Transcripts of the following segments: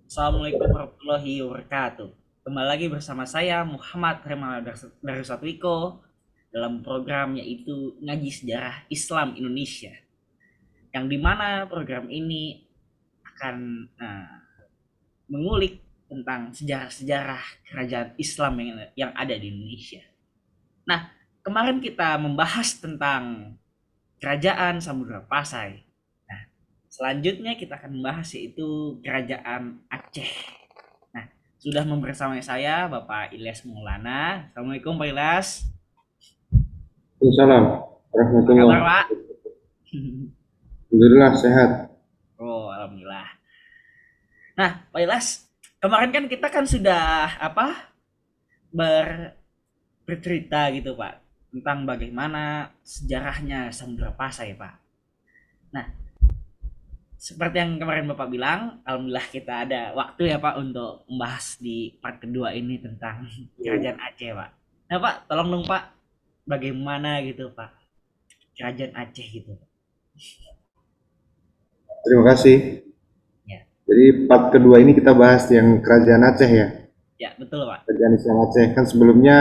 Assalamualaikum warahmatullahi wabarakatuh. Kembali lagi bersama saya Muhammad Hermawan Darusatwiko dalam program yaitu Ngaji Sejarah Islam Indonesia. Yang dimana program ini akan mengulik tentang sejarah-sejarah kerajaan Islam yang ada di Indonesia. Nah, kemarin kita membahas tentang kerajaan Samudra Pasai. Nah, selanjutnya kita akan membahas yaitu kerajaan Aceh. Nah, sudah membersamai saya Bapak Ilyas Maulana. Assalamualaikum Pak Ilyas. Waalaikumsalam Apa kabar warahmatullah. Pak? Alhamdulillah sehat. Oh, alhamdulillah. Nah, Pak Ilyas, kemarin kan kita kan sudah ber, bercerita gitu Pak tentang bagaimana sejarahnya Samudra Pasai Pak. Nah, seperti yang kemarin Bapak bilang, alhamdulillah kita ada waktu ya Pak untuk membahas di part kedua ini tentang kerajaan Aceh Pak. Nah Pak, tolong dong Pak, bagaimana gitu Pak kerajaan Aceh gitu. Terima kasih. Ya, Jadi part kedua ini kita bahas yang Kerajaan Aceh ya. ya betul Pak. Kerajaan Islam Aceh kan sebelumnya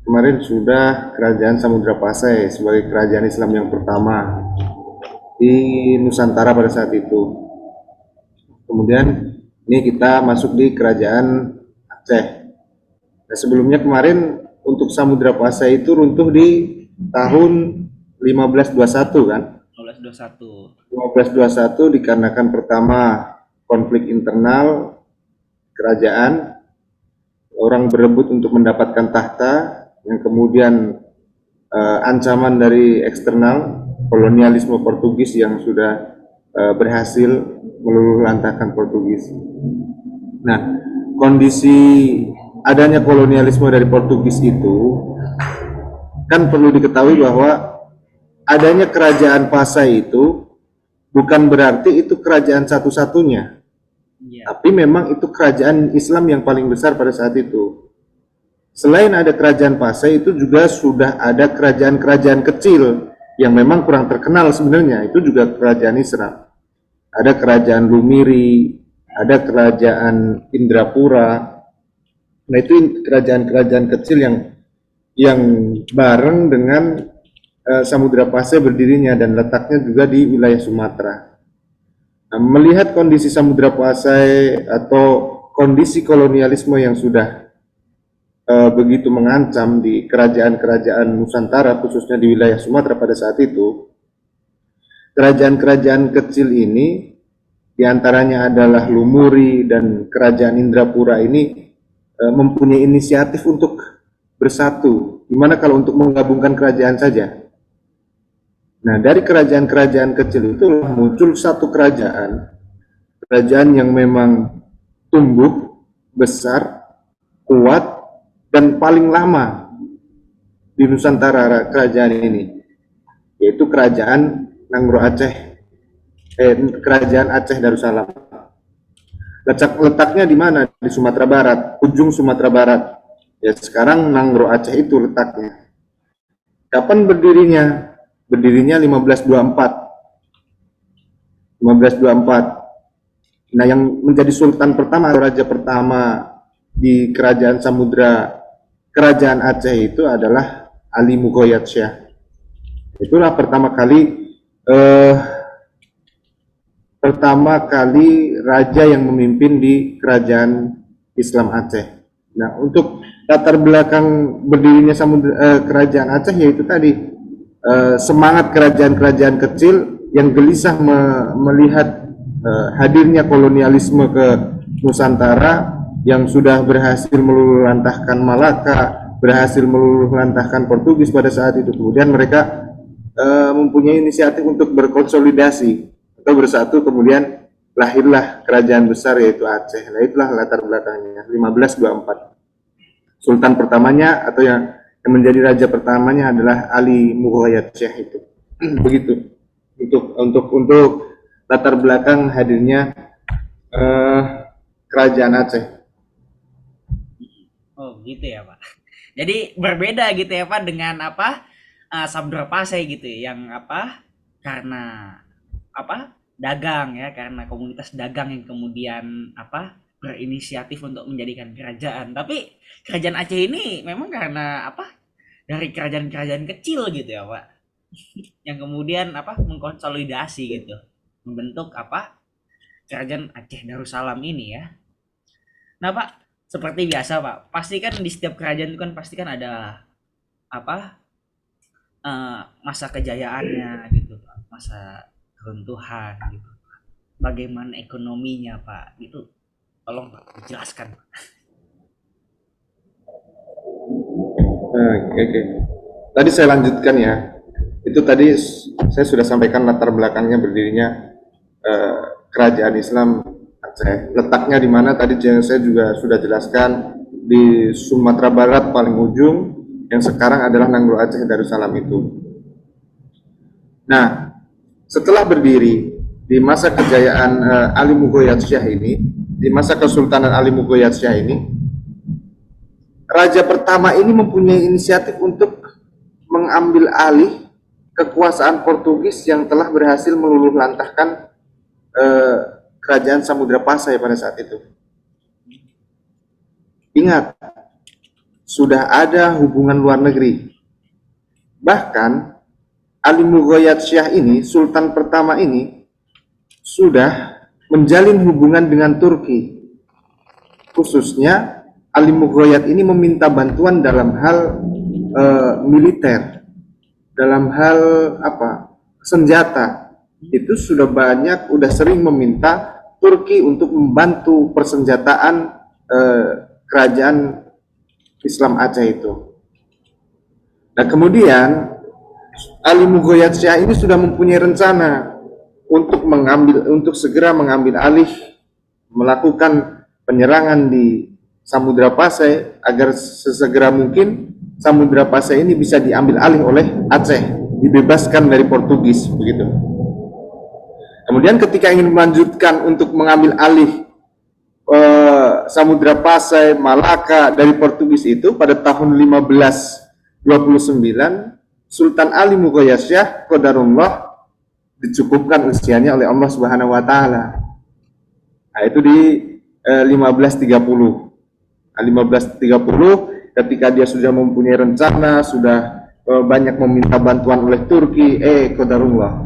kemarin sudah Kerajaan Samudra Pasai sebagai kerajaan Islam yang pertama di Nusantara pada saat itu. Kemudian ini kita masuk di Kerajaan Aceh. Nah, sebelumnya kemarin untuk Samudra Pasai itu runtuh di tahun 1521 kan. 1921. 1521 dikarenakan pertama konflik internal kerajaan, orang berebut untuk mendapatkan tahta, yang kemudian ancaman dari eksternal kolonialisme Portugis yang sudah berhasil meluluhlantahkan Portugis. Nah, kondisi adanya kolonialisme dari Portugis itu kan perlu diketahui bahwa adanya kerajaan Pasai itu bukan berarti itu kerajaan satu-satunya, Iya. tapi memang itu kerajaan Islam yang paling besar pada saat itu. Selain ada kerajaan Pasai, itu juga sudah ada kerajaan-kerajaan kecil yang memang kurang terkenal sebenarnya, itu juga kerajaan Islam. Ada kerajaan Lumiri, ada kerajaan Indrapura. Nah, itu kerajaan-kerajaan kecil yang bareng dengan Samudra Pasai berdirinya dan letaknya juga di wilayah Sumatera. Nah, melihat kondisi Samudra Pasai atau kondisi kolonialisme yang sudah begitu mengancam di kerajaan-kerajaan Nusantara, khususnya di wilayah Sumatera pada saat itu, kerajaan-kerajaan kecil ini, diantaranya adalah Lumuri dan kerajaan Indrapura ini mempunyai inisiatif untuk bersatu. Gimana kalau untuk menggabungkan kerajaan saja? Nah, dari kerajaan-kerajaan kecil itu muncul satu kerajaan yang memang tumbuh, besar, kuat, dan paling lama di Nusantara kerajaan ini, yaitu kerajaan Nangro Aceh, kerajaan Aceh Darussalam. Letaknya di mana? Di Sumatera Barat, ujung Sumatera Barat. Ya sekarang Nangro Aceh itu letaknya. Kapan berdirinya? Berdirinya 1524. 1524. Nah, yang menjadi sultan pertama atau raja pertama di kerajaan Samudra, kerajaan Aceh itu adalah Ali Mughayat Syah. Itulah eh, pertama kali raja yang memimpin di kerajaan Islam Aceh. Nah, untuk latar belakang berdirinya kerajaan Aceh yaitu tadi semangat kerajaan-kerajaan kecil yang gelisah melihat hadirnya kolonialisme ke Nusantara yang sudah berhasil meluluhlantahkan Malaka, berhasil meluluhlantahkan Portugis pada saat itu. Kemudian mereka mempunyai inisiatif untuk berkonsolidasi atau bersatu, kemudian lahirlah kerajaan besar yaitu Aceh. Nah, itulah latar belakangnya 1524. Sultan pertamanya atau yang menjadi raja pertamanya adalah Ali Mughayat Syekh itu. Begitu. Untuk latar belakang hadirnya eh, kerajaan Aceh. Oh gitu ya Pak. Jadi berbeda gitu ya Pak dengan Samudra Pasai gitu ya, yang karena dagang ya, karena komunitas dagang yang kemudian berinisiatif untuk menjadikan kerajaan. Tapi kerajaan Aceh ini memang karena apa? Dari kerajaan-kerajaan kecil gitu ya, Pak. Yang kemudian apa? Mengkonsolidasi gitu. Membentuk apa? Kerajaan Aceh Darussalam ini ya. Nah, Pak, seperti biasa, Pak. Pasti kan di setiap kerajaan itu kan pasti kan ada apa? Masa kejayaannya gitu, Pak. Masa keruntuhan gitu. Bagaimana ekonominya, Pak? Gitu. Tolong Pak dijelaskan. Oke. Tadi saya lanjutkan ya. Itu tadi saya sudah sampaikan latar belakangnya berdirinya eh, kerajaan Islam Aceh. Letaknya di mana tadi saya juga sudah jelaskan, di Sumatera Barat paling ujung, yang sekarang adalah Nanggro Aceh Darussalam itu. Nah, setelah berdiri di masa kejayaan Ali Mughayat Syah ini, di masa Kesultanan Ali Mughayat Syah ini, raja pertama ini mempunyai inisiatif untuk mengambil alih kekuasaan Portugis yang telah berhasil meluluh lantahkan kerajaan Samudra Pasai pada saat itu. Ingat, sudah ada hubungan luar negeri. Bahkan Ali Mughayat Syah ini, Sultan pertama ini, sudah menjalin hubungan dengan Turki. Khususnya Ali Mughayat ini meminta bantuan dalam hal militer, dalam hal apa, senjata. Itu sudah sering meminta Turki untuk membantu persenjataan kerajaan Islam Aceh itu. Nah, kemudian Ali Mughayat Syah ini sudah mempunyai rencana untuk segera mengambil alih, melakukan penyerangan di Samudra Pasai agar sesegera mungkin Samudra Pasai ini bisa diambil alih oleh Aceh, dibebaskan dari Portugis begitu. Kemudian ketika ingin melanjutkan untuk mengambil alih Samudra Pasai, Malaka dari Portugis itu pada tahun 1529, Sultan Ali Mughayat Syah qadarullah dicukupkan usianya oleh Allah Subhanahu wa taala. Nah, itu di 1530. 1530 ketika dia sudah mempunyai rencana, sudah banyak meminta bantuan oleh Turki, qadarullah,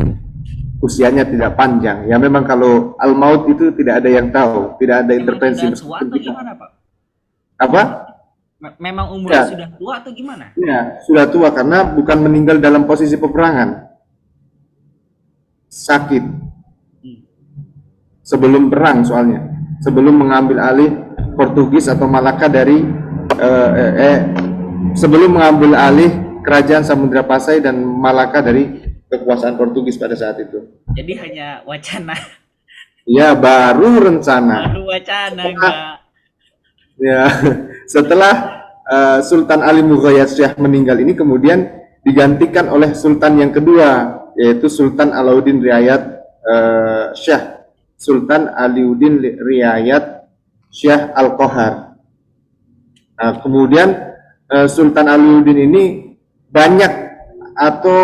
usianya tidak panjang. Ya memang kalau al-maut itu tidak ada yang tahu, tidak ada intervensi. Memang sudah tua atau gimana, Pak? Apa? Memang umurnya sudah tua atau gimana? Ya, sudah tua karena bukan meninggal dalam posisi peperangan. Sakit. Sebelum perang soalnya. Sebelum mengambil alih Portugis atau Malaka dari sebelum mengambil alih kerajaan Samudra Pasai dan Malaka dari kekuasaan Portugis pada saat itu. Jadi hanya wacana. Ya, baru rencana. Baru wacana enggak. Ya, setelah Sultan Ali Mughayat Syah meninggal ini kemudian digantikan oleh Sultan yang kedua, yaitu Sultan Alauddin Riayat Syah, Sultan Alauddin Riayat Syah Al-Qahar. Nah, kemudian Sultan Alauddin ini banyak atau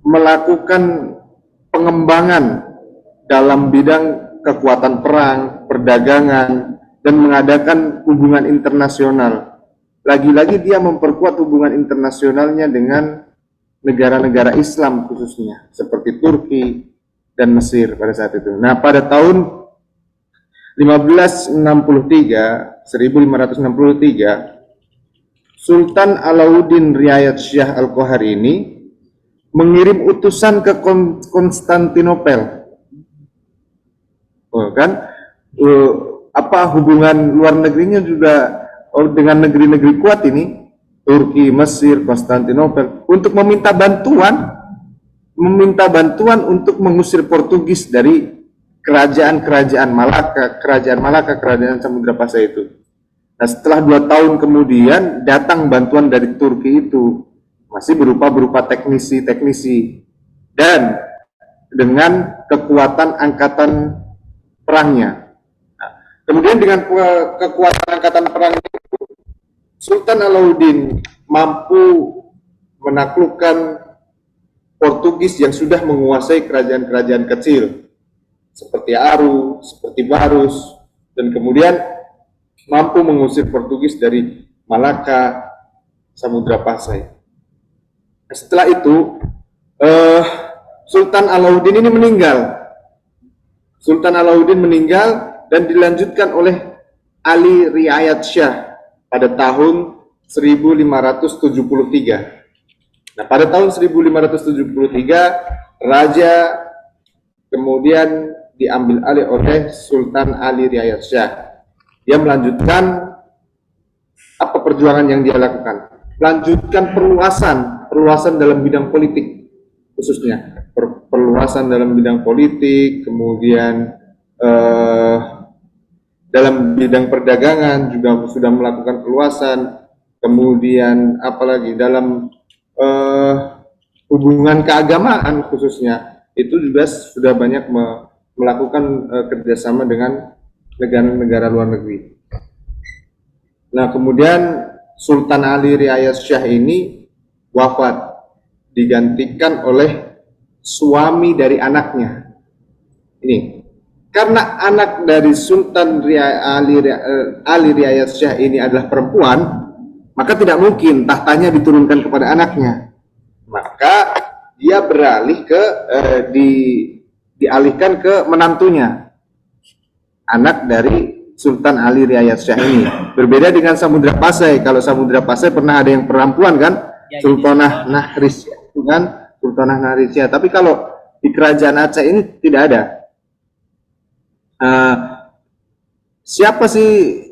melakukan pengembangan dalam bidang kekuatan perang, perdagangan, dan mengadakan hubungan internasional. Lagi-lagi dia memperkuat hubungan internasionalnya dengan negara-negara Islam khususnya, seperti Turki dan Mesir pada saat itu. Nah, pada tahun 1563, Sultan Alauddin Riayat Syah Al-Qahar ini mengirim utusan ke Konstantinopel. Hubungan luar negerinya juga dengan negeri-negeri kuat ini, Turki, Mesir, Konstantinopel, untuk meminta bantuan untuk mengusir Portugis dari kerajaan Malaka, kerajaan Samudra Pasai itu. Nah, setelah 2 tahun kemudian datang bantuan dari Turki itu, masih berupa teknisi dan dengan kekuatan angkatan perangnya. Kemudian dengan kekuatan angkatan perang itu, Sultan Alauddin mampu menaklukkan Portugis yang sudah menguasai kerajaan-kerajaan kecil seperti Aru, seperti Barus, dan kemudian mampu mengusir Portugis dari Malaka, Samudra Pasai. Setelah itu Sultan Alauddin ini meninggal. Sultan Alauddin meninggal dan dilanjutkan oleh Ali Riayat Shah pada tahun 1573. Nah, pada tahun 1573 raja kemudian diambil alih oleh Sultan Ali Riayat Shah. Dia melanjutkan apa perjuangan yang dia lakukan? Melanjutkan perluasan dalam bidang politik, khususnya perluasan dalam bidang politik, kemudian dalam bidang perdagangan juga sudah melakukan perluasan, kemudian apalagi dalam hubungan keagamaan khususnya itu juga sudah banyak melakukan kerjasama dengan negara-negara luar negeri. Nah, kemudian Sultan Ali Riayat Shah ini wafat, digantikan oleh suami dari anaknya. Ini karena anak dari Sultan Ali Riayat Shah ini adalah perempuan, maka tidak mungkin tahtanya diturunkan kepada anaknya. Maka dia beralih ke dialihkan ke menantunya, anak dari Sultan Ali Riayat Shah ini. Berbeda dengan Samudra Pasai. Kalau Samudra Pasai pernah ada yang perempuan kan, Sultanah Nahrisya, kan, Sultanah Nahrisya. Tapi kalau di kerajaan Aceh ini tidak ada. Siapa sih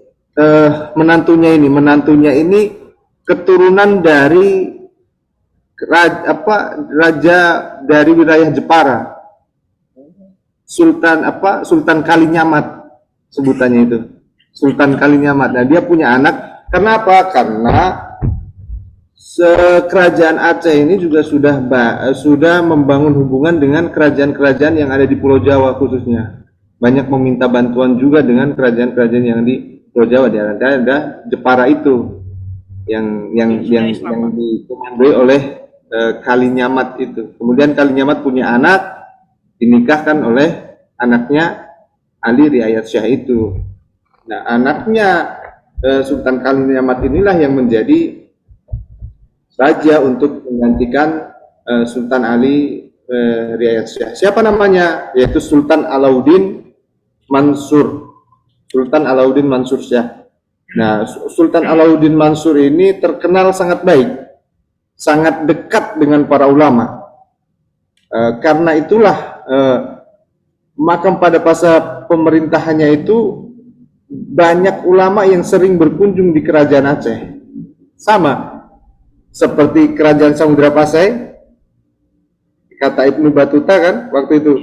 menantunya ini? Menantunya ini keturunan dari raja dari wilayah Jepara, Sultan Kalinyamat sebutannya itu, Sultan Kalinyamat. Nah, dia punya anak. Kenapa? Karena kerajaan Aceh ini juga sudah membangun hubungan dengan kerajaan-kerajaan yang ada di Pulau Jawa khususnya. Banyak meminta bantuan juga dengan kerajaan-kerajaan yang di Pulau Jawa. Di antaranya ada Jepara itu yang dikomandoi oleh Kalinyamat itu. Kemudian Kalinyamat punya anak, dinikahkan oleh anaknya Ali Riayat Shah itu. Nah, anaknya Sultan Kalinyamat inilah yang menjadi raja untuk menggantikan Sultan Ali Riayat Shah. Siapa namanya? Yaitu Sultan Alauddin Mansur. Sultan Alauddin Mansur Shah. Nah, Sultan Alauddin Mansur ini terkenal sangat baik, sangat dekat dengan para ulama. Karena itulah makam pada masa pemerintahannya itu banyak ulama yang sering berkunjung di kerajaan Aceh. Sama seperti kerajaan Samudra Pasai, kata Ibnu Battuta kan waktu itu,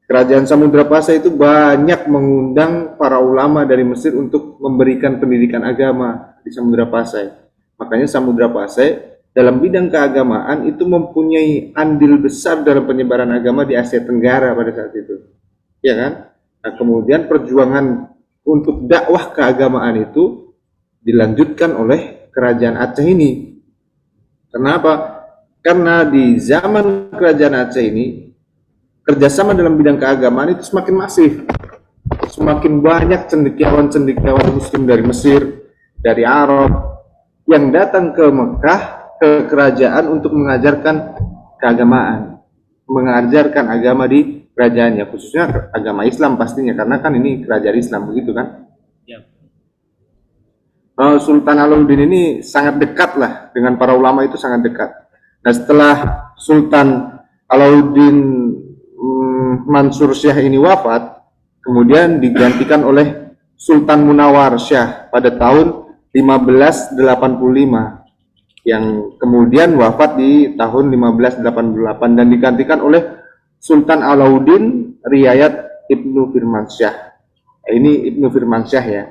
kerajaan Samudra Pasai itu banyak mengundang para ulama dari Mesir untuk memberikan pendidikan agama di Samudra Pasai. Makanya Samudra Pasai dalam bidang keagamaan itu mempunyai andil besar dalam penyebaran agama di Asia Tenggara pada saat itu, ya kan? Nah, kemudian perjuangan untuk dakwah keagamaan itu dilanjutkan oleh kerajaan Aceh ini. Kenapa? Karena di zaman kerajaan Aceh ini kerjasama dalam bidang keagamaan itu semakin masif, semakin banyak cendekiawan-cendekiawan Muslim dari Mesir, dari Arab yang datang ke Mekah, ke kerajaan untuk mengajarkan keagamaan, mengajarkan agama di kerajaannya, khususnya agama Islam pastinya, karena kan ini kerajaan Islam, begitu kan? Ya. Sultan Alauddin ini sangat dekat lah dengan para ulama, itu sangat dekat. Nah, setelah Sultan Alauddin Mansur Shah ini wafat, kemudian digantikan oleh Sultan Munawar Shah pada tahun 1585, yang kemudian wafat di tahun 1588 dan digantikan oleh Sultan Alauddin Riayat Ibnu Firmansyah. Ini Ibnu Firmansyah ya.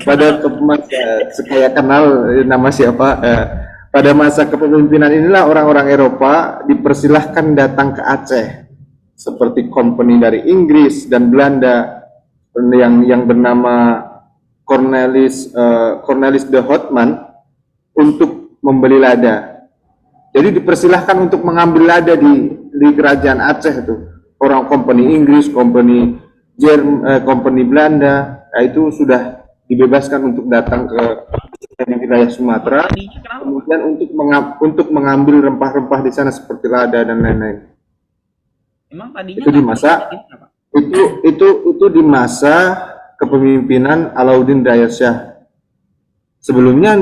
Pada saya kenal nama siapa. Pada masa kepemimpinan inilah orang-orang Eropa dipersilahkan datang ke Aceh, seperti company dari Inggris dan Belanda yang bernama Cornelis de Houtman untuk membeli lada. Jadi dipersilahkan untuk mengambil lada di kerajaan Aceh itu. orang company Inggris, company Belanda, nah itu sudah dibebaskan untuk datang ke wilayah Emang Sumatera, tadinya kenapa, Pak? kemudian untuk mengambil rempah-rempah di sana seperti lada dan lain-lain. Emang tadinya Itu di nggak boleh masa gimana, Pak? itu di masa kepemimpinan Alauddin Raya Shah. Sebelumnya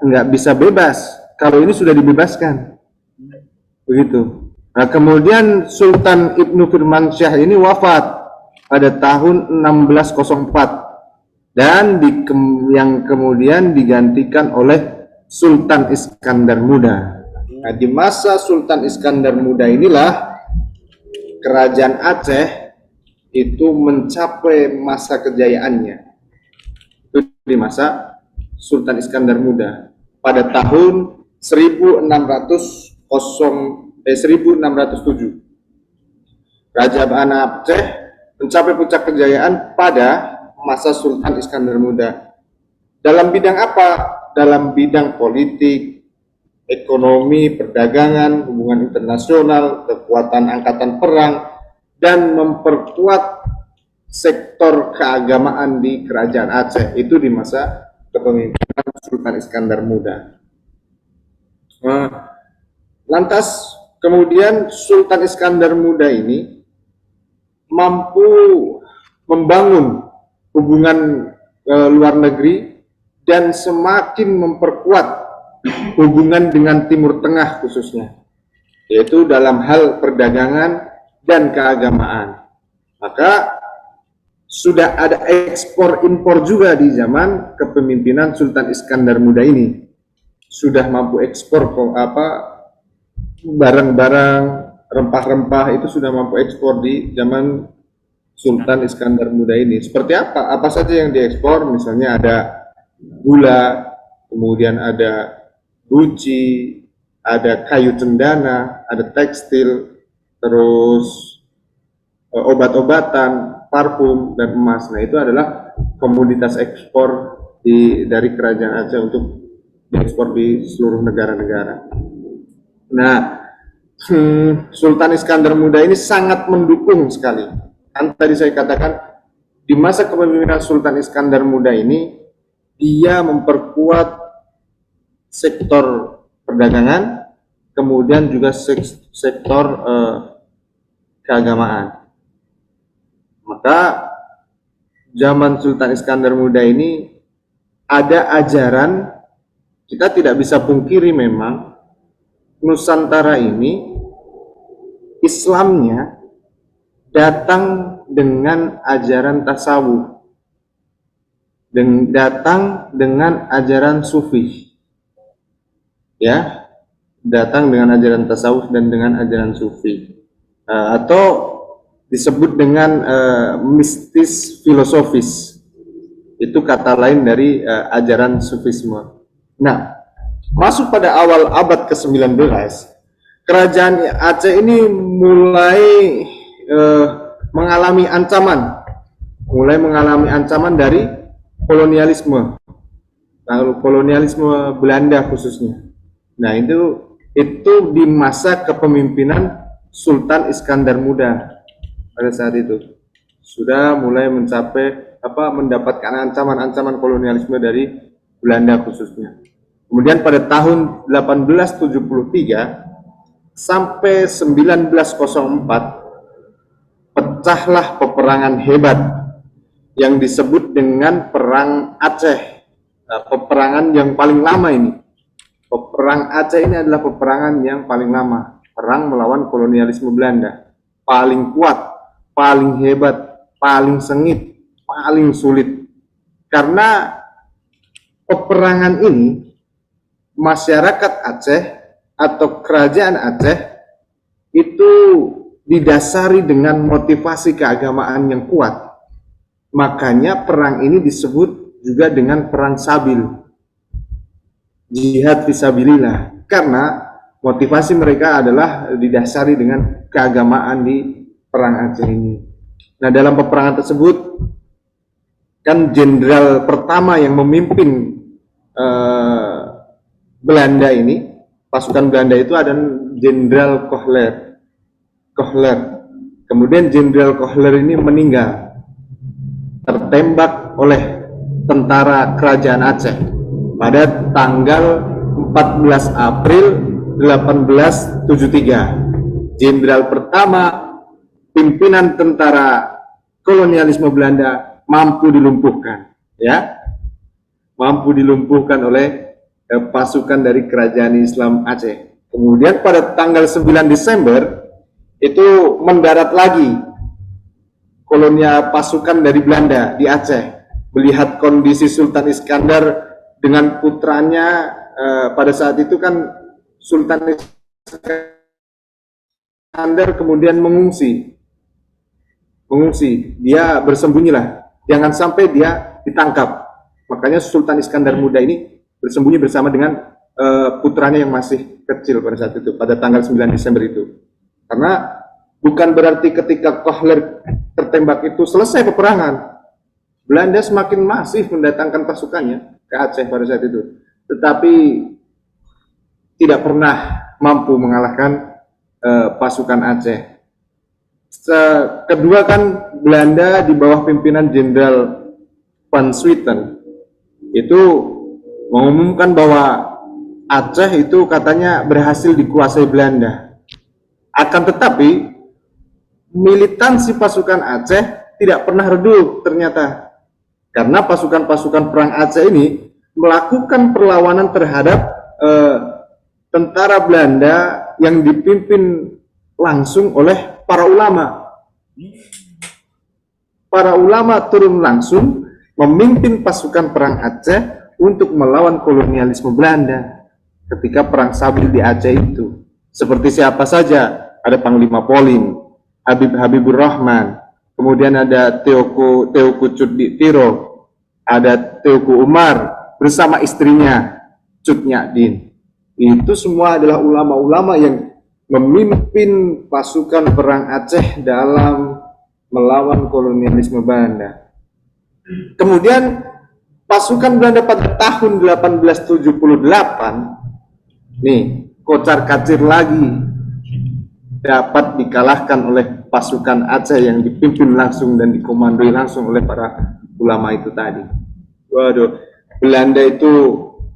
nggak bisa bebas. Kalau ini sudah dibebaskan, begitu. Nah, kemudian Sultan Ibnu Firmansyah ini wafat pada tahun 1604 dan yang kemudian digantikan oleh Sultan Iskandar Muda. Nah, di masa Sultan Iskandar Muda inilah kerajaan Aceh itu mencapai masa kejayaannya. Itu di masa Sultan Iskandar Muda pada tahun 1607. Kerajaan Aceh mencapai puncak kejayaan pada masa Sultan Iskandar Muda. Dalam bidang apa? Dalam bidang politik, ekonomi, perdagangan, hubungan internasional, kekuatan angkatan perang, dan memperkuat sektor keagamaan di kerajaan Aceh. Itu di masa kepemimpinan Sultan Iskandar Muda. Lantas kemudian Sultan Iskandar Muda ini mampu membangun hubungan luar negeri dan semakin memperkuat hubungan dengan Timur Tengah khususnya, yaitu dalam hal perdagangan dan keagamaan. Maka sudah ada ekspor impor juga di zaman kepemimpinan Sultan Iskandar Muda ini. Sudah mampu ekspor barang-barang rempah-rempah itu sudah mampu ekspor di zaman Sultan Iskandar Muda ini. Seperti apa? Apa saja yang diekspor? Misalnya ada gula, kemudian ada guci, ada kayu cendana, ada tekstil, terus obat-obatan, parfum, dan emas. Nah, itu adalah komoditas ekspor dari kerajaan Aceh untuk diekspor di seluruh negara-negara. Nah, Sultan Iskandar Muda ini sangat mendukung sekali. Kan tadi saya katakan, di masa kepemimpinan Sultan Iskandar Muda ini, dia memperkuat sektor perdagangan, kemudian juga sektor keagamaan. Maka zaman Sultan Iskandar Muda ini ada ajaran, kita tidak bisa pungkiri memang Nusantara ini Islamnya datang dengan ajaran tasawuf dan datang dengan ajaran sufi, ya, datang dengan ajaran tasawuf dan dengan ajaran sufi, atau disebut dengan mistis filosofis. Itu kata lain dari ajaran sufisme. Nah, masuk pada awal abad ke-19, kerajaan Aceh ini mulai mengalami ancaman dari kolonialisme, kolonialisme Belanda khususnya. Nah, itu di masa kepemimpinan Sultan Iskandar Muda. Pada saat itu sudah mulai mendapatkan ancaman-ancaman kolonialisme dari Belanda khususnya. Kemudian pada tahun 1873 sampai 1904 pecahlah peperangan hebat yang disebut dengan Perang Aceh. Nah, peperangan yang paling lama ini. Perang Aceh ini adalah peperangan yang paling lama. Perang melawan kolonialisme Belanda. Paling kuat, paling hebat, paling sengit, paling sulit. Karena peperangan ini, masyarakat Aceh atau kerajaan Aceh itu didasari dengan motivasi keagamaan yang kuat. Makanya perang ini disebut juga dengan perang sabil, jihad fisabilillah, karena motivasi mereka adalah didasari dengan keagamaan di perang Aceh ini. Nah, dalam peperangan tersebut kan jenderal pertama yang memimpin Belanda ini, pasukan Belanda itu ada Jenderal Kohler. Kemudian Jenderal Kohler ini meninggal, tertembak oleh tentara kerajaan Aceh pada tanggal 14 April 1873. Jenderal pertama pimpinan tentara kolonialisme Belanda mampu dilumpuhkan, ya, mampu dilumpuhkan oleh pasukan dari kerajaan Islam Aceh. Kemudian pada tanggal 9 Desember itu mendarat lagi kolonial pasukan dari Belanda di Aceh. Melihat kondisi Sultan Iskandar dengan putranya, pada saat itu kan Sultan Iskandar kemudian mengungsi, dia bersembunyilah, jangan sampai dia ditangkap. Makanya Sultan Iskandar Muda ini bersembunyi bersama dengan putranya yang masih kecil pada saat itu, pada tanggal 9 Desember itu. Karena bukan berarti ketika Kohler tertembak itu selesai peperangan. Belanda semakin masif mendatangkan pasukannya ke Aceh pada saat itu, tetapi tidak pernah mampu mengalahkan pasukan Aceh. Kedua kan Belanda di bawah pimpinan Jenderal Van Swieten itu mengumumkan bahwa Aceh itu katanya berhasil dikuasai Belanda. Akan tetapi militansi pasukan Aceh tidak pernah redup ternyata, karena pasukan-pasukan perang Aceh ini melakukan perlawanan terhadap tentara Belanda yang dipimpin langsung oleh para ulama. Para ulama turun langsung memimpin pasukan perang Aceh untuk melawan kolonialisme Belanda ketika perang Sabil di Aceh itu. Seperti siapa saja, ada Panglima Polim, Habibur Rahman, kemudian ada Teuku Cuditiro, ada Teuku Umar bersama istrinya Cut Nyadin. Itu semua adalah ulama-ulama yang memimpin pasukan perang Aceh dalam melawan kolonialisme Belanda. Kemudian pasukan Belanda pada tahun 1878 nih kocar-kacir lagi dapat dikalahkan oleh pasukan Aceh yang dipimpin langsung dan dikomandoi langsung oleh para ulama itu tadi. Waduh, Belanda itu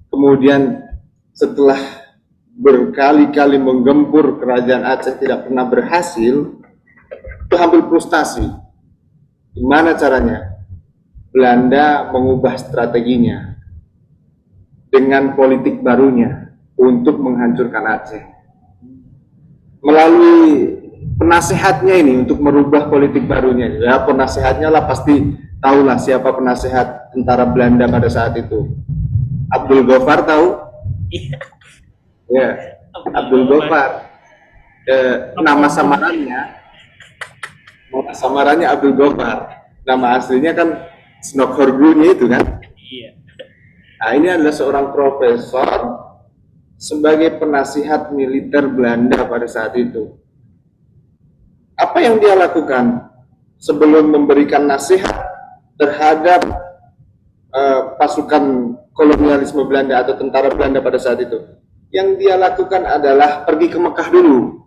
kemudian setelah berkali-kali menggempur kerajaan Aceh tidak pernah berhasil, itu hampir frustasi. Gimana caranya? Belanda mengubah strateginya dengan politik barunya untuk menghancurkan Aceh. Melalui penasehatnya ini untuk merubah politik barunya. Ya, penasehatnya lah pasti tahulah siapa penasehat tentara Belanda pada saat itu. Abdul Ghaffar tahu? Ya, Abdul Ghaffar. Nama samarannya Abdul Ghaffar. Nama aslinya kan Snokhorguni itu kan. Iya. Nah, ini adalah seorang profesor sebagai penasihat militer Belanda pada saat itu. Apa yang dia lakukan sebelum memberikan nasihat terhadap pasukan kolonialisme Belanda atau tentara Belanda pada saat itu? Yang dia lakukan adalah pergi ke Mekah dulu.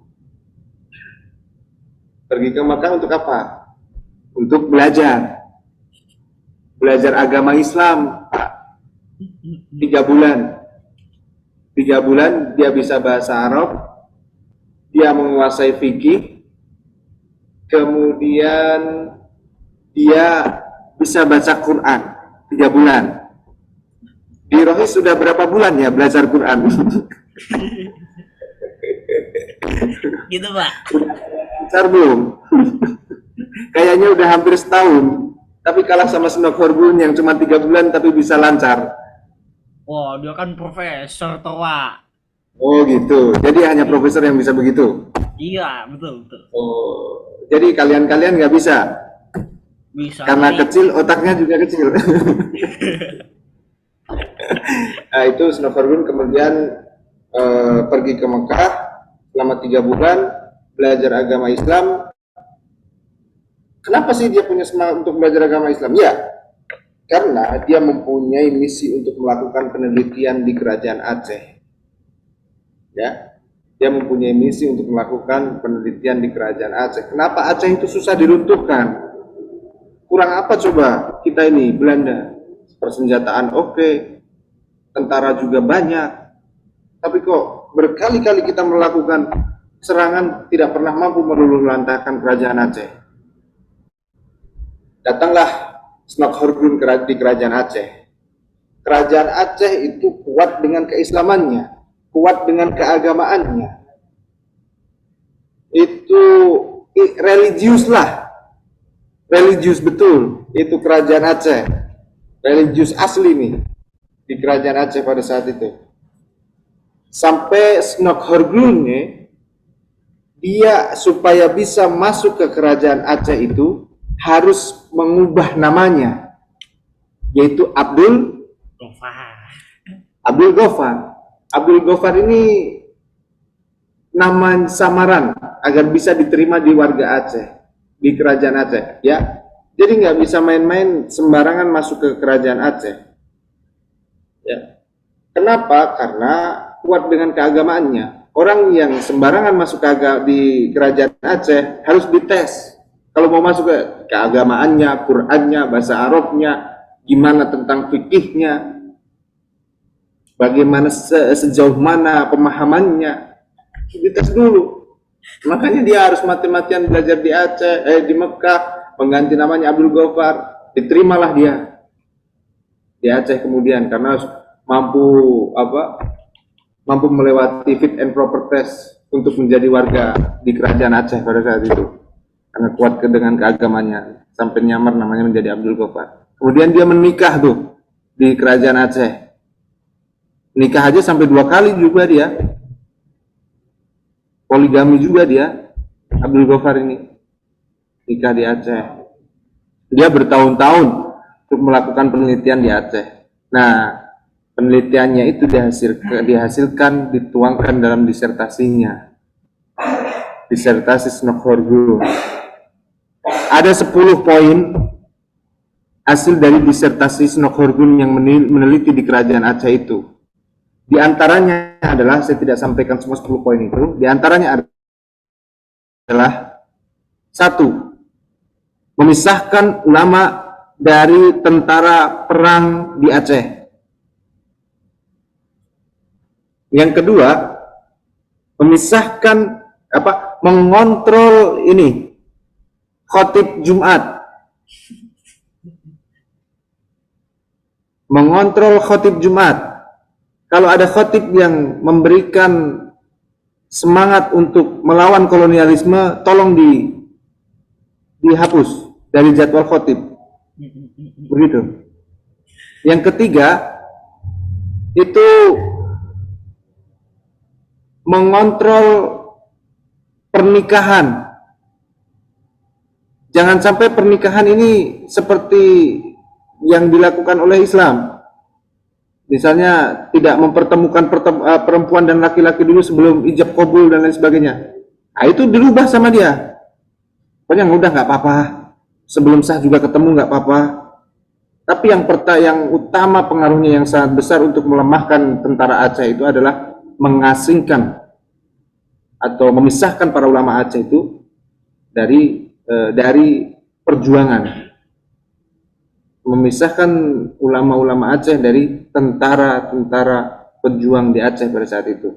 Pergi ke Mekah untuk apa? Untuk belajar agama Islam 3 bulan. 3 bulan dia bisa bahasa Arab, dia menguasai fikih, kemudian dia bisa baca Quran 3 bulan. Di Rohis sudah berapa bulan ya belajar Quran? Gitu Pak. Lancar belum? Kayaknya udah hampir setahun, tapi kalah sama Snokhorgun yang cuma 3 bulan tapi bisa lancar. Wah, dia kan profesor tuh Pak. Oh gitu, jadi hanya profesor yang bisa begitu? Iya, betul. Oh, jadi kalian-kalian nggak bisa? Bisa. Karena kecil, otaknya juga kecil. Nah itu Snokhorgun kemudian pergi ke Mekah selama 3 bulan belajar agama Islam. Kenapa sih dia punya semangat untuk belajar agama Islam? Ya, karena dia mempunyai misi untuk melakukan penelitian di kerajaan Aceh. Ya, Dia mempunyai misi untuk melakukan penelitian di kerajaan Aceh. Kenapa Aceh itu susah diruntuhkan? Kurang apa coba kita ini Belanda? Persenjataan oke, tentara juga banyak, tapi kok berkali-kali kita melakukan serangan tidak pernah mampu meluluhlantahkan kerajaan Aceh. Datanglah Snokhrudun di kerajaan Aceh. Kerajaan Aceh itu kuat dengan keislamannya, kuat dengan keagamaannya. Itu religius lah, religius betul. Itu kerajaan Aceh, religius asli nih di kerajaan Aceh pada saat itu. Sampai Snokhrudun dia supaya bisa masuk ke kerajaan Aceh itu harus mengubah namanya, yaitu Gofar. Abdul Ghaffar. Abdul Ghaffar ini nama samaran agar bisa diterima di warga Aceh, di kerajaan Aceh, ya. Jadi nggak bisa main-main sembarangan masuk ke kerajaan Aceh. Ya. Kenapa? Karena kuat dengan keagamaannya. Orang yang sembarangan masuk di kerajaan Aceh harus dites. Kalau mau masuk ke keagamaannya, Qurannya, bahasa Arabnya, gimana tentang fikihnya, bagaimana sejauh mana pemahamannya, dites dulu. Makanya dia harus mati-matian belajar di Aceh, di Mekah, mengganti namanya Abdul Ghaffar. Diterimalah dia di Aceh kemudian karena mampu melewati fit and proper test untuk menjadi warga di kerajaan Aceh pada saat itu, karena kuat dengan keagamannya sampai nyamar namanya menjadi Abdul Ghaffar. Kemudian dia menikah tuh di kerajaan Aceh, nikah aja sampai 2 kali juga dia, poligami juga dia. Abdul Ghaffar ini nikah di Aceh, dia bertahun-tahun untuk melakukan penelitian di Aceh. Nah, penelitiannya itu dihasilkan, dituangkan dalam disertasinya, disertasi Snokhrudun. Ada 10 poin hasil dari disertasi Snokhrudun yang meneliti di kerajaan Aceh itu. Di antaranya adalah, saya tidak sampaikan semua 10 poin itu, di antaranya adalah: 1. Memisahkan ulama dari tentara perang di Aceh. Yang kedua, mengontrol ini khotib Jumat. Mengontrol khotib Jumat. Kalau ada khotib yang memberikan semangat untuk melawan kolonialisme, tolong dihapus dari jadwal khotib. Begitu. Yang ketiga, itu mengontrol pernikahan. Jangan sampai pernikahan ini seperti yang dilakukan oleh Islam. Misalnya tidak mempertemukan perempuan dan laki-laki dulu sebelum ijab kabul dan lain sebagainya. Nah, itu dirubah sama dia. Pokoknya udah nggak apa-apa. Sebelum sah juga ketemu nggak apa-apa. Tapi yang utama pengaruhnya yang sangat besar untuk melemahkan tentara Aceh itu adalah mengasingkan atau memisahkan para ulama Aceh itu dari perjuangan. Memisahkan ulama-ulama Aceh dari tentara-tentara pejuang di Aceh pada saat itu.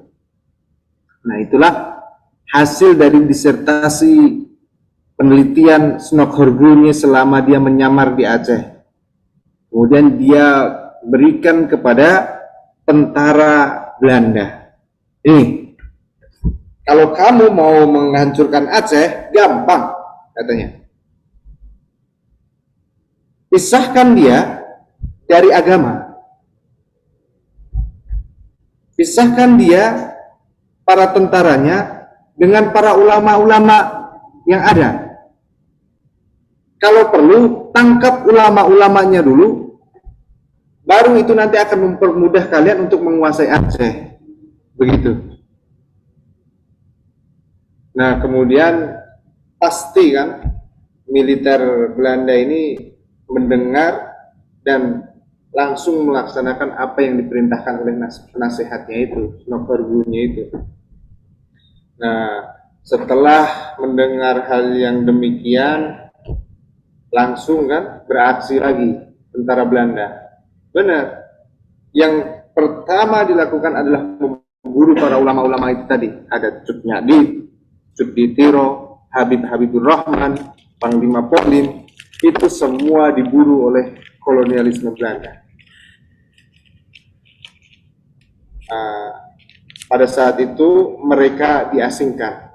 Nah, itulah hasil dari disertasi penelitian Snokhrudun selama dia menyamar di Aceh. Kemudian dia berikan kepada tentara Belanda. Ini, kalau kamu mau menghancurkan Aceh, gampang katanya. Pisahkan dia dari agama. Pisahkan dia, para tentaranya, dengan para ulama-ulama yang ada. Kalau perlu, tangkap ulama-ulamanya dulu, baru itu nanti akan mempermudah kalian untuk menguasai Aceh. Begitu. Nah, kemudian pasti kan militer Belanda ini mendengar dan langsung melaksanakan apa yang diperintahkan oleh nasihatnya itu, Snokhrudunnya itu. Nah, setelah mendengar hal yang demikian, langsung kan beraksi lagi tentara Belanda. Benar, yang pertama dilakukan adalah memburu para ulama-ulama itu tadi. Ada Cut Nyadi, Cut Ditiro, Habibur Rahman, Panglima Polim, itu semua diburu oleh kolonialisme Belanda. Pada saat itu mereka diasingkan.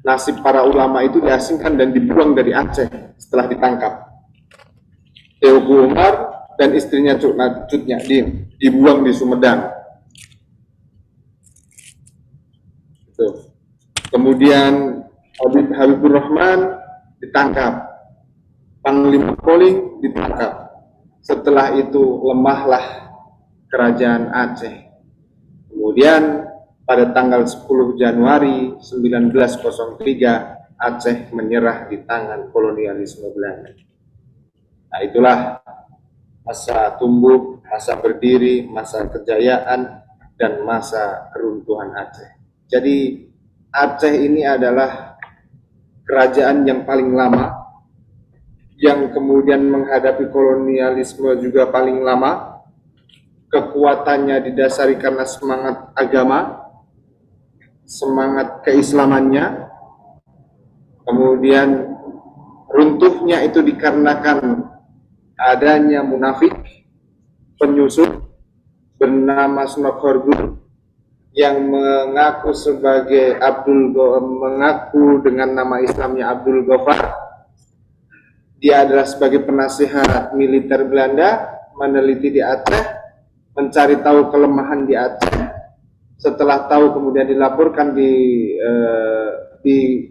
Nasib para ulama itu diasingkan dan dibuang dari Aceh setelah ditangkap. Teuku Umar dan istrinya Cut Nyadin dibuang di Sumedang. Gitu. Kemudian Habibur Rahman ditangkap, Panglima Polim ditangkap. Setelah itu lemahlah kerajaan Aceh. Kemudian pada tanggal 10 Januari 1903 Aceh menyerah di tangan kolonialisme Belanda. Nah, itulah masa tumbuh, masa berdiri, masa kejayaan, dan masa keruntuhan Aceh. Jadi Aceh ini adalah kerajaan yang paling lama, yang kemudian menghadapi kolonialisme juga paling lama. Kekuatannya didasari karena semangat agama, semangat keislamannya. Kemudian runtuhnya itu dikarenakan adanya munafik penyusup bernama Sunok Horgun yang mengaku sebagai mengaku dengan nama Islamnya Abdul Ghaffar. Dia adalah sebagai penasihat militer Belanda, meneliti di Aceh, mencari tahu kelemahan di Aceh. Setelah tahu kemudian dilaporkan di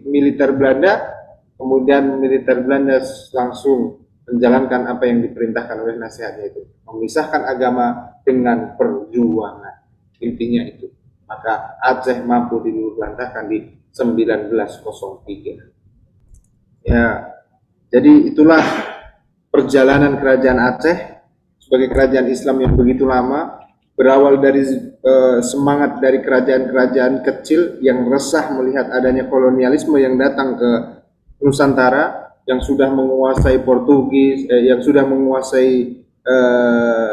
militer Belanda, kemudian militer Belanda langsung menjalankan apa yang diperintahkan oleh nasihatnya itu, memisahkan agama dengan perjuangan. Intinya itu. Maka Aceh mampu diluluhlantahkan di 1903. Ya, jadi itulah perjalanan kerajaan Aceh sebagai kerajaan Islam yang begitu lama, berawal dari semangat dari kerajaan-kerajaan kecil yang resah melihat adanya kolonialisme yang datang ke Nusantara, yang sudah menguasai Portugis, yang sudah menguasai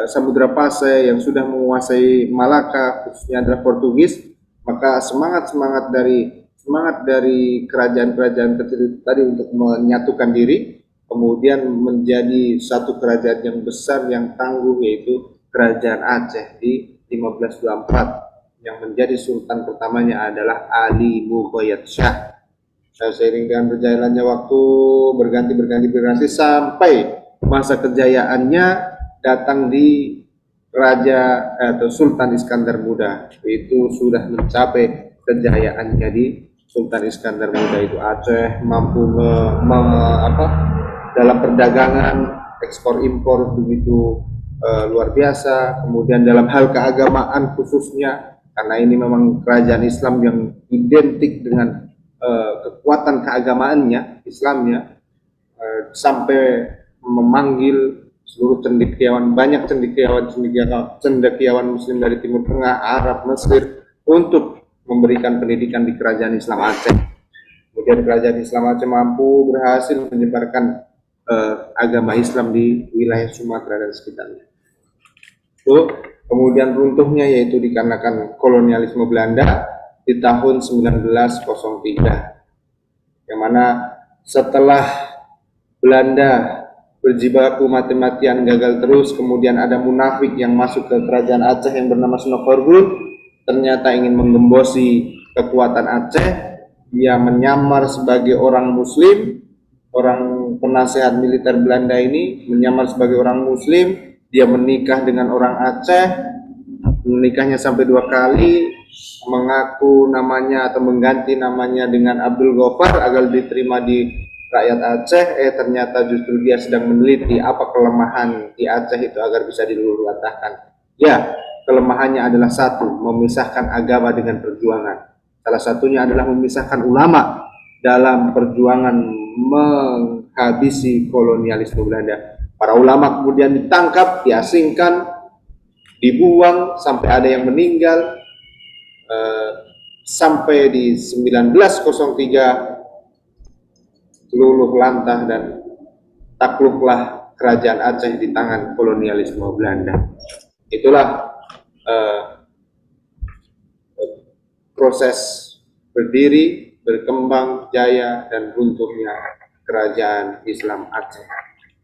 Samudra Pasai, yang sudah menguasai Malaka, khususnya adalah Portugis. Maka semangat dari kerajaan-kerajaan kecil itu tadi untuk menyatukan diri, kemudian menjadi satu kerajaan yang besar yang tangguh, yaitu kerajaan Aceh di 1524, yang menjadi sultan pertamanya adalah Ali Muqayyad Shah. Seiring dengan berjalannya waktu berganti sampai masa kejayaannya datang di Raja atau Sultan Iskandar Muda. Itu sudah mencapai kejayaannya di Sultan Iskandar Muda itu. Aceh mampu dalam perdagangan, ekspor impor begitu luar biasa. Kemudian dalam hal keagamaan khususnya, karena ini memang kerajaan Islam yang identik dengan kekuatan keagamaannya, Islamnya, sampai memanggil seluruh banyak cendekiawan Muslim dari Timur Tengah, Arab, Mesir untuk memberikan pendidikan di kerajaan Islam Aceh. Kemudian kerajaan Islam Aceh mampu berhasil menyebarkan agama Islam di wilayah Sumatera dan sekitarnya. Kemudian runtuhnya yaitu dikarenakan kolonialisme Belanda di tahun 1903, yang mana setelah Belanda berjibaku mati-matian gagal terus, kemudian ada munafik yang masuk ke kerajaan Aceh yang bernama Sunok Horgun, ternyata ingin menggembosi kekuatan Aceh. Dia menyamar sebagai orang Muslim, orang penasehat militer Belanda ini menyamar sebagai orang Muslim. Dia menikah dengan orang Aceh, menikahnya sampai 2 kali, mengaku namanya atau mengganti namanya dengan Abdul Ghaffar agar diterima di rakyat Aceh. Ternyata justru dia sedang meneliti apa kelemahan di Aceh itu agar bisa diluluhlantahkan. Ya, kelemahannya adalah satu, memisahkan agama dengan perjuangan. Salah satunya adalah memisahkan ulama dalam perjuangan menghabisi kolonialisme Belanda. Para ulama kemudian ditangkap, diasingkan, dibuang sampai ada yang meninggal. sampai di 1903 luluh lantah dan takluklah kerajaan Aceh di tangan kolonialisme Belanda. Itulah eh, proses berdiri, berkembang, jaya, dan runtuhnya kerajaan Islam Aceh.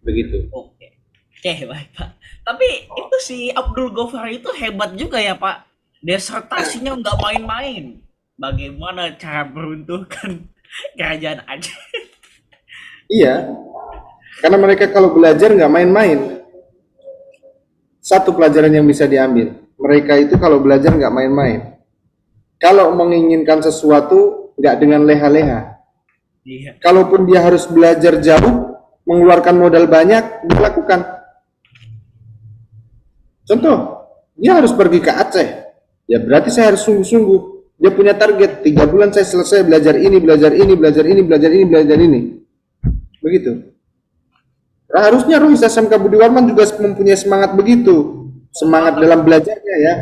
Begitu. Oke. Oke, baik, Pak. Tapi itu si Abdul Ghaffar itu hebat juga ya, Pak. Disertasinya nggak main-main. Bagaimana cara meruntuhkan kerajaan Aceh? Iya, karena mereka kalau belajar nggak main-main. Satu pelajaran yang bisa diambil. Mereka itu kalau belajar nggak main-main. Kalau menginginkan sesuatu nggak dengan leha-leha. Iya, Kalaupun dia harus belajar jauh, mengeluarkan modal banyak, dilakukan. Contoh, dia harus pergi ke Aceh. Ya berarti saya harus sungguh-sungguh. Dia punya target 3 bulan saya selesai belajar ini, belajar ini, belajar ini, belajar ini, belajar ini. Begitu. Harusnya Rohis SMK Budi Warman juga mempunyai semangat begitu. Semangat dalam belajarnya ya.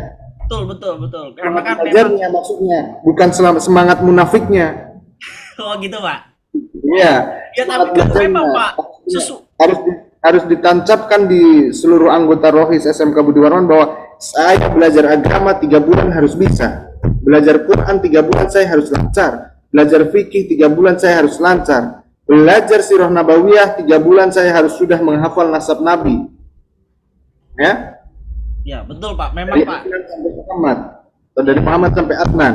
betul, betul, betul. Karena Semangat kan memang, belajarnya maksudnya, bukan semangat munafiknya. oh gitu, Pak. Iya, Ya semangat tapi kan memang, belajarnya. Pak, Maksudnya sesu harus ditancapkan di seluruh anggota Rohis SMK Budi Warman bahwa saya belajar agama 3 bulan harus bisa. Belajar Quran 3 bulan saya harus lancar. Belajar fikih 3 bulan saya harus lancar. Belajar sirah nabawiyah 3 bulan saya harus sudah menghafal nasab Nabi. Ya, ya betul, Pak. Memang, dari Pak. Adnan sampai Muhammad atau dari Muhammad sampai Adnan,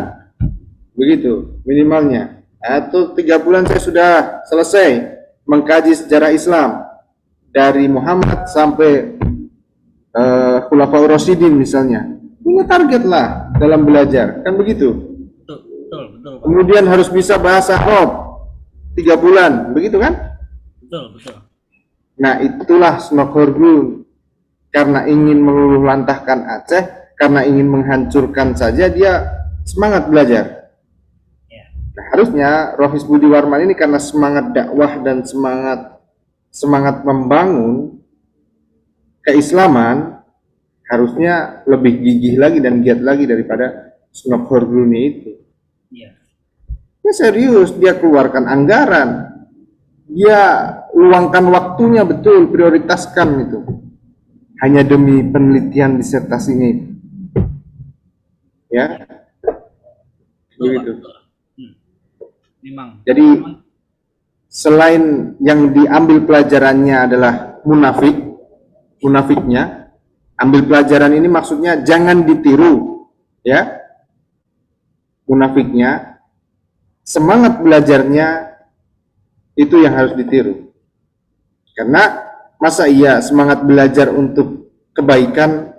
begitu minimalnya. Atau 3 bulan saya sudah selesai mengkaji sejarah Islam dari Muhammad sampai Khulafaur Rasyidin misalnya. Punya target lah dalam belajar, kan begitu. Betul, betul, betul, Pak. Kemudian harus bisa bahasa Arab 3 bulan, begitu kan? Betul, betul. Nah itulah Snokhorgun, karena ingin meluluhlantahkan Aceh, karena ingin menghancurkan saja dia semangat belajar. Ya, Nah, harusnya Rohis Budi Warman ini karena semangat dakwah dan semangat membangun keislaman, harusnya lebih gigih lagi dan giat lagi daripada Snokhorgun itu. ya, Ya serius, dia keluarkan anggaran, dia luangkan waktunya betul, prioritaskan itu. Hanya demi penelitian disertasinya itu. Ya, betul, Pak. begitu. Betul. Hmm. Memang, Jadi memang, selain yang diambil pelajarannya adalah munafiknya, ambil pelajaran ini maksudnya jangan ditiru, ya, munafiknya, semangat belajarnya itu yang harus ditiru. Karena masa iya semangat belajar untuk kebaikan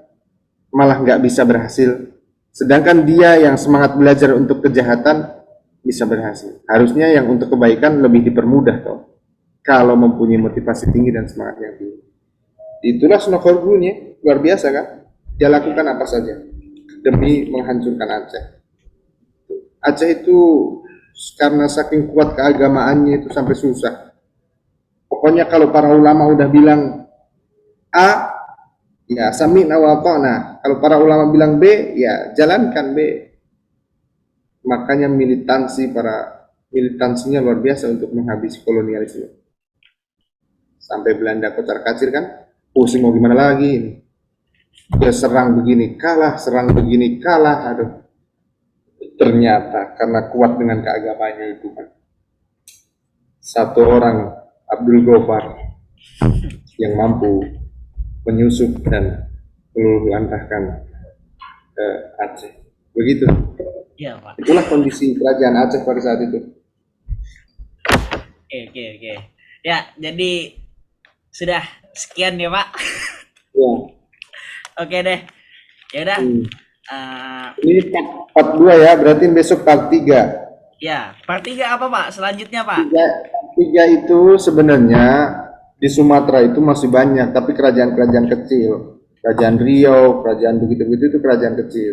malah nggak bisa berhasil, sedangkan dia yang semangat belajar untuk kejahatan bisa berhasil. Harusnya yang untuk kebaikan lebih dipermudah toh, kalau mempunyai motivasi tinggi dan semangat yang tinggi. Itulah Snokholgunya, luar biasa kan? Dia lakukan apa saja demi menghancurkan Aceh. Aceh itu karena saking kuat keagamaannya itu sampai susah. Pokoknya kalau para ulama udah bilang A, ya sami'na wa ata'na. Kalau para ulama bilang B, ya jalankan B. Makanya militansinya luar biasa untuk menghabisi kolonialisme. Sampai Belanda kocar-kacir kan, pusing mau gimana lagi ini. Dia serang begini kalah, aduh. Ternyata karena kuat dengan keagamaannya itu kan. Satu orang, Abdul Ghaffar, yang mampu menyusup dan meluluhlantahkan Aceh. Begitu. ya, Pak. Itulah kondisi kerajaan Aceh pada saat itu. Oke, oke, oke. Ya, jadi sudah sekian ya, Pak. Ya. Oke deh. Ya udah. Hmm. Eh, Ini part 2 ya, berarti besok part 3. ya, part 3 apa, Pak? Selanjutnya, Pak? Tiga itu sebenarnya di Sumatera itu masih banyak, tapi kerajaan-kerajaan kecil. Kerajaan Riau, kerajaan begitu-begitu itu kerajaan kecil.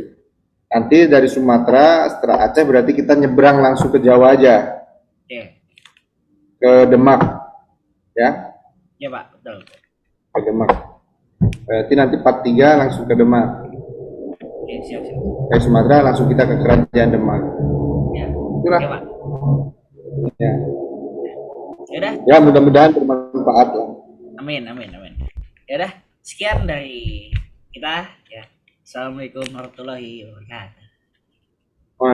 Nanti dari Sumatera, setelah Aceh berarti kita nyebrang langsung ke Jawa aja, Oke. ke Demak. Ya, Ya, Pak, betul. ke Demak. Berarti nanti part 3 langsung ke Demak. Oke, siap, siap. Dari Sumatera langsung kita ke kerajaan Demak. Itulah. Oke, Pak. Ya, Ya udah, ya mudah-mudahan bermanfaat lah. amin, amin, amin. Ya udah, sekian dari kita ya. Assalamualaikum warahmatullahi wabarakatuh.